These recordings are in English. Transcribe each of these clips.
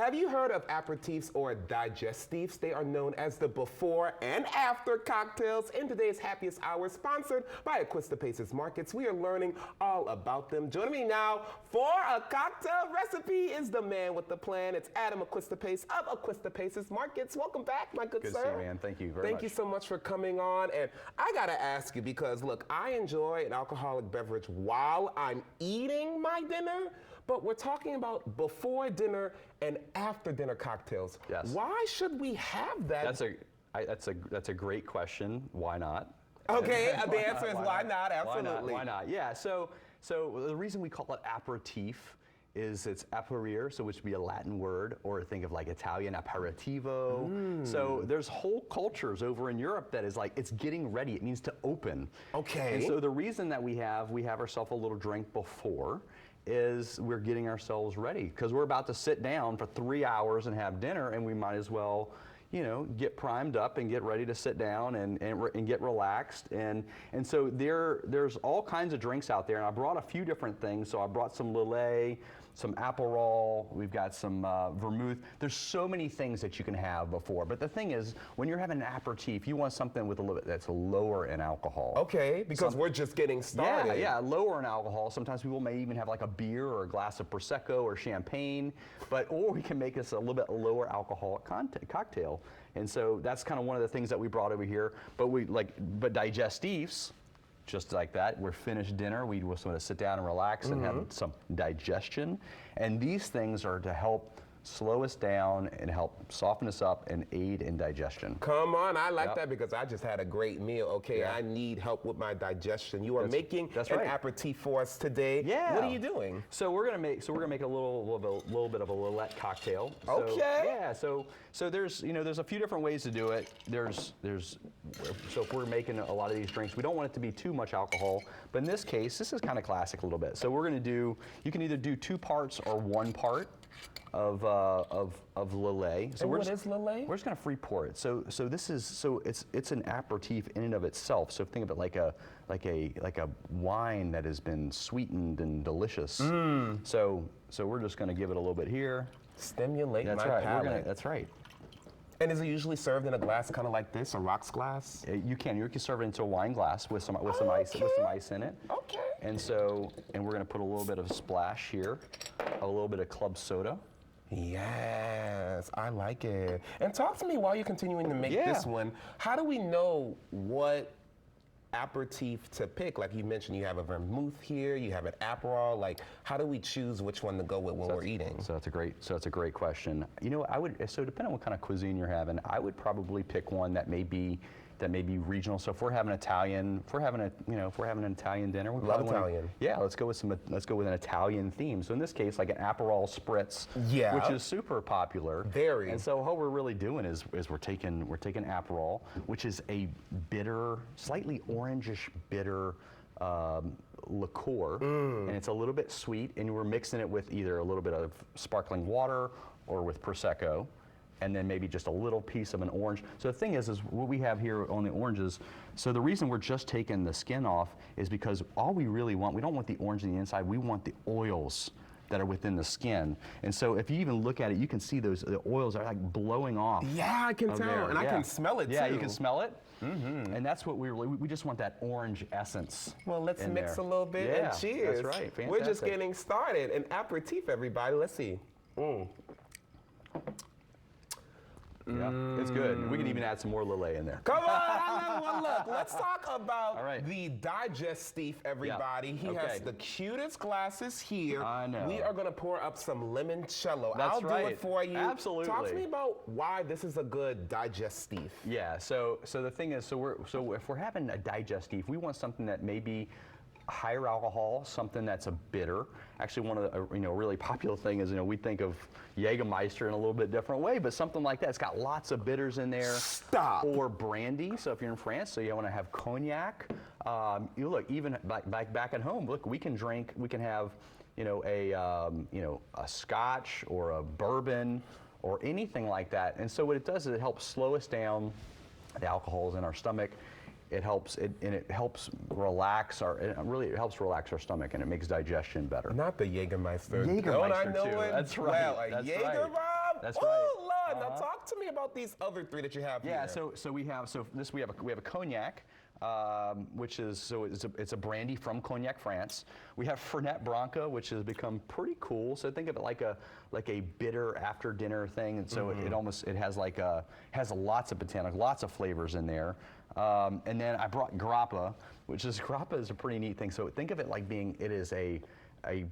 Have you heard of aperitifs or digestifs? They are known as the before and after cocktails. In today's Happiest Hour, sponsored by Pace's Markets, we are learning all about them. Joining me now for a cocktail recipe is the man with the plan. It's Adam Pace of Pace's Markets. Welcome back, my good sir. Good to see you, man. Thank you very much. Thank you so much for coming on. And I gotta ask you because, look, I enjoy an alcoholic beverage while I'm eating my dinner, but we're talking about before dinner and after dinner cocktails. Yes. Why should we have that? That's a great question. Why not? Okay, the answer is why not? Absolutely. Why not? Yeah. So the reason we call it aperitif is it's aperire, so which would be a Latin word, or think of like Italian aperitivo. So there's whole cultures over in Europe that is like, it's getting ready. It means to open. Okay. And so the reason that we have ourselves a little drink before is we're getting ourselves ready because we're about to sit down for 3 hours and have dinner, and we might as well, you know, get primed up and get ready to sit down and get relaxed. And so there's all kinds of drinks out there, and I brought a few different things. So I brought some Lillet, some Aperol, we've got some vermouth. There's so many things that you can have before. But the thing is, when you're having an aperitif, you want something with a little bit that's lower in alcohol. Okay, because we're just getting started. Yeah, lower in alcohol. Sometimes people may even have like a beer or a glass of Prosecco or champagne, or we can make this a little bit lower alcoholic cocktail. And so that's kind of one of the things that we brought over here. But digestifs, just like that, we're finished dinner, we just want to sit down and relax and have some digestion. And these things are to help slow us down and help soften us up and aid in digestion. Come on, I like that because I just had a great meal. Okay, Yeah. I need help with my digestion. You are making that's an right. aperitif for us today. Yeah. What are you doing? So we're gonna make a little bit of a Lillet cocktail. Okay. Yeah. So there's a few different ways to do it. So if we're making a lot of these drinks, we don't want it to be too much alcohol. But in this case, this is kind of classic a little bit. So we're gonna do. You can either do 2 parts or 1 part of Lillet. So And what is Lillet? We're just gonna free pour it. So it's an aperitif in and of itself. So think of it like a wine that has been sweetened and delicious. So we're just gonna give it a little bit here. Stimulate That's my right. palate. That's right. And is it usually served in a glass kind of like this, a rocks glass? You can serve it into a wine glass with some ice in it. Okay. And we're gonna put a little bit of a splash here, a little bit of club soda. Yes, I like it. And talk to me while you're continuing to make Yeah. this one. How do we know what aperitif to pick? Like you mentioned, you have a vermouth here, you have an Aperol. Like, how do we choose which one to go with when we're eating? So that's a great question. You know, depending on what kind of cuisine you're having, I would probably pick one that may be regional. So if we're having Italian, if we're having an Italian dinner, we Love Italian. Let's go with an Italian theme. So in this case, like an Aperol Spritz, which is super popular. Very. And so what we're really doing is we're taking Aperol, which is a bitter, slightly orangish bitter liqueur, and it's a little bit sweet, and we're mixing it with either a little bit of sparkling water or with Prosecco, and then maybe just a little piece of an orange. So the thing is what we have here on the oranges, so the reason we're just taking the skin off is because all we really want, we don't want the orange on the inside, we want the oils that are within the skin. And so if you even look at it, you can see the oils are like blowing off. Yeah, I can tell, there. and I can smell it too. Yeah, you can smell it. And that's what we just want, that orange essence. Well, let's mix there. a little bit Yeah, and cheers. that's right, We're just fantastic. getting started. An aperitif, everybody. Let's see. Yeah, it's good. We can even add some more Lillet in there. Come on, I love one. Look, let's talk about All right. the digestif, everybody. He has okay. the cutest glasses here. I know. We are going to pour up some limoncello. That's I'll do right. it for you. Absolutely. Talk to me about why this is a good digestif. Yeah. So the thing is, so if we're having a digestif, we want something that may be higher alcohol, something that's a bitter. Actually, one of the really popular thing is we think of Jägermeister in a little bit different way, but something like that. It's got lots of bitters in there. Stop. Or brandy. So if you're in France, so you want to have cognac. You look, even back at home. Look, we can have a Scotch or a bourbon or anything like that. And so what it does is it helps slow us down. The alcohol's in our stomach. It helps relax our stomach, and it makes digestion better. Not the Jägermeister. Jägermeister Don't I know too. it? That's right. Well, a That's Jäger right. bomb? That's Oh, right. Lord. Now talk to me about these other three that you have Yeah, here. we have a cognac, which is it's a brandy from Cognac, France. We have Fernet Branca, which has become pretty cool. So think of it like a bitter after dinner thing, and so it has lots of botanical, lots of flavors in there. And then I brought Grappa, Grappa is a pretty neat thing. So think of it like it is a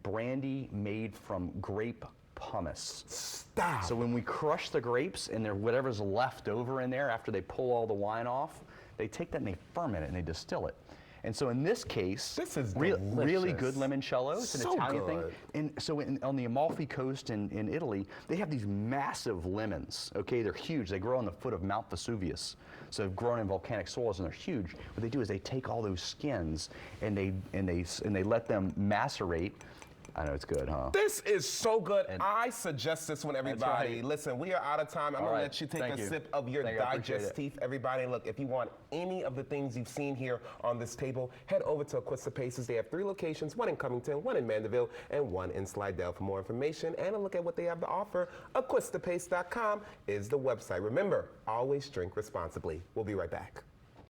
brandy made from grape pumice. Stop. So when we crush the grapes and whatever's left over in there after they pull all the wine off, they take that and they ferment it and they distill it. And so in this case, this is really good limoncello. It's an So Italian good. thing. And so on the Amalfi Coast in Italy, they have these massive lemons. Okay, they're huge. They grow on the foot of Mount Vesuvius. So they've grown in volcanic soils and they're huge. What they do is they take all those skins and they let them macerate. I know it's good, huh? This is so good. I suggest this one, everybody. right. Listen, we are out of time. I'm going right. to let you take Thank a you. sip of your Thank you. I appreciate it. digestif, everybody. Look, if you want any of the things you've seen here on this table, head over to Acuista Paces. They have 3 locations, one in Covington, one in Mandeville, and one in Slidell. For more information and a look at what they have to offer, acuistapace.com is the website. Remember, always drink responsibly. We'll be right back.